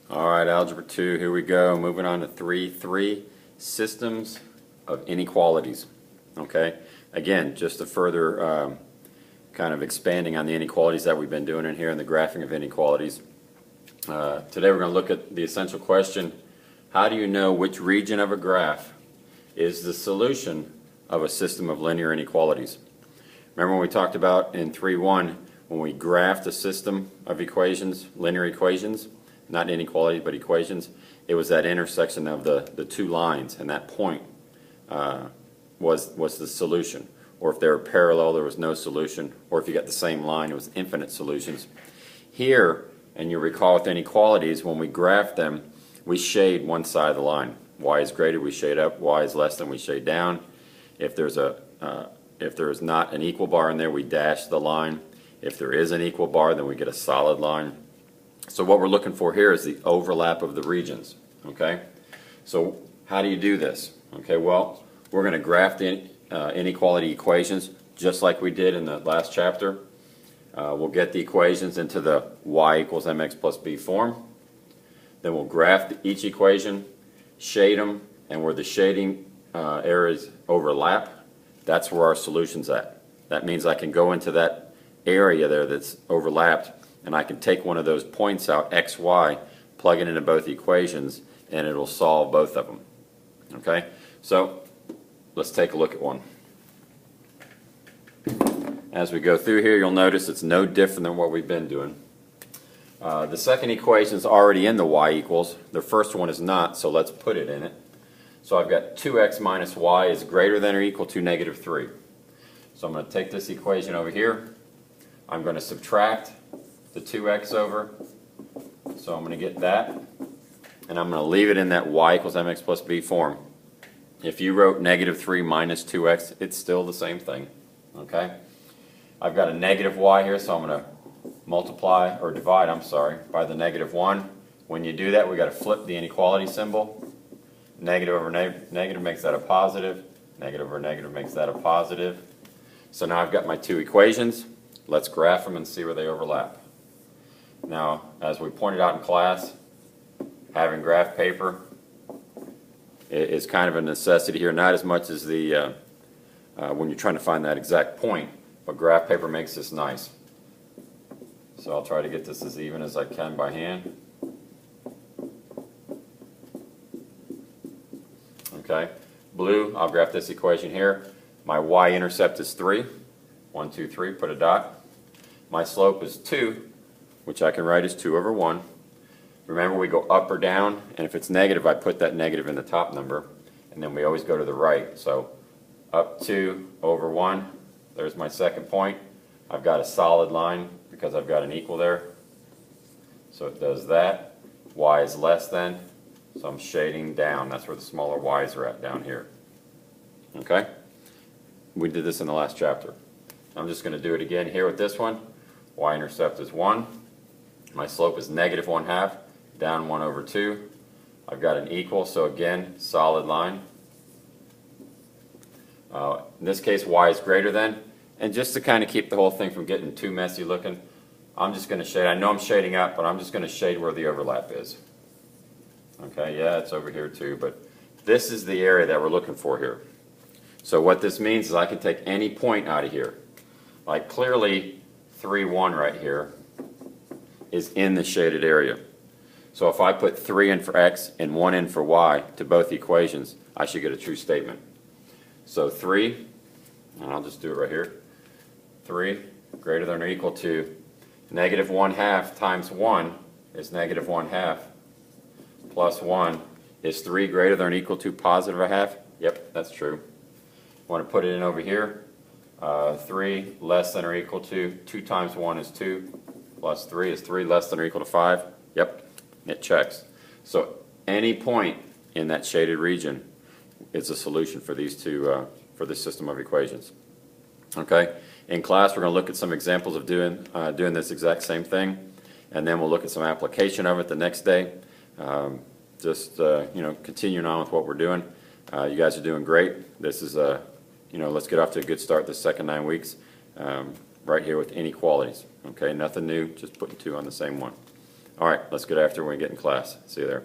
All right, Algebra 2, here we go. Moving on to 3.3, systems of inequalities. Okay, again, just a further kind of expanding on the inequalities that we've been doing in here and the graphing of inequalities. Today we're going to look at the essential question, how do you know which region of a graph is the solution of a system of linear inequalities? Remember when we talked about in 3.1, when we graphed a system of equations, linear equations, not inequalities but equations, it was that intersection of the two lines, and that point was the solution. Or if they were parallel, there was no solution. Or if you got the same line, it was infinite solutions. Here, and you recall with inequalities, when we graph them, we shade one side of the line. Y is greater, we shade up. Y is less than, we shade down. If there is not an equal bar in there, we dash the line. If there is an equal bar, then we get a solid line. So what we're looking for here is the overlap of the regions. Okay. So how do you do this? Okay. Well, we're going to graph the inequality equations just like we did in the last chapter. We'll get the equations into the y equals mx plus b form. Then we'll graph each equation, shade them, and where the shading areas overlap, that's where our solution's at. That means I can go into that area there that's overlapped, and I can take one of those points out, x, y, plug it into both equations, and it'll solve both of them. Okay? So let's take a look at one. As we go through here, you'll notice it's no different than what we've been doing. The second equation is already in the y equals. The first one is not, so let's put it in it. So I've got 2x minus y is greater than or equal to negative 3. So I'm going to take this equation over here. I'm going to subtract the 2x over. So I'm going to get that. And I'm going to leave it in that y equals mx plus b form. If you wrote negative 3 minus 2x, it's still the same thing. Okay? I've got a negative y here, so I'm going to multiply, or divide, I'm sorry, by the negative 1. When you do that, we've got to flip the inequality symbol. Negative over negative makes that a positive. Negative over negative makes that a positive. So now I've got my two equations. Let's graph them and see where they overlap. Now, as we pointed out in class, having graph paper is kind of a necessity here, not as much as the when you're trying to find that exact point, but graph paper makes this nice. So I'll try to get this as even as I can by hand. Okay, blue, I'll graph this equation here. My y-intercept is 3. 1, 2, 3, put a dot. My slope is 2, which I can write as 2 over 1. Remember, we go up or down, and if it's negative, I put that negative in the top number, and then we always go to the right. So up 2 over 1, there's my second point. I've got a solid line because I've got an equal there. So it does that. Y is less than, so I'm shading down. That's where the smaller y's are at down here. Okay? We did this in the last chapter. I'm just going to do it again here with this one. Y-intercept is 1. My slope is negative 1/2, down 1 over 2. I've got an equal, so again, solid line. In this case, y is greater than. And just to kind of keep the whole thing from getting too messy looking, I'm just going to shade. I know I'm shading up, but I'm just going to shade where the overlap is. Okay, yeah, it's over here too, but this is the area that we're looking for here. So what this means is I can take any point out of here. Like clearly 3, 1 right here is in the shaded area. So if I put 3 in for x and 1 in for y to both equations, I should get a true statement. So 3, and I'll just do it right here, 3 greater than or equal to negative 1/2 times 1 is negative 1/2 plus 1 is 3 greater than or equal to positive 1/2. Yep, that's true. I want to put it in over here. 3 less than or equal to 2 times 1 is 2 plus 3 is 3 less than or equal to 5. Yep, it checks. So any point in that shaded region is a solution for these two, for this system of equations. Okay, in class we're going to look at some examples of doing this exact same thing, and then we'll look at some application of it the next day. You know, continuing on with what we're doing. You guys are doing great. This is you know, let's get off to a good start this second 9 weeks. right here with inequalities. Okay, nothing new, just putting two on the same one. All right, let's get after when we get in class. See you there.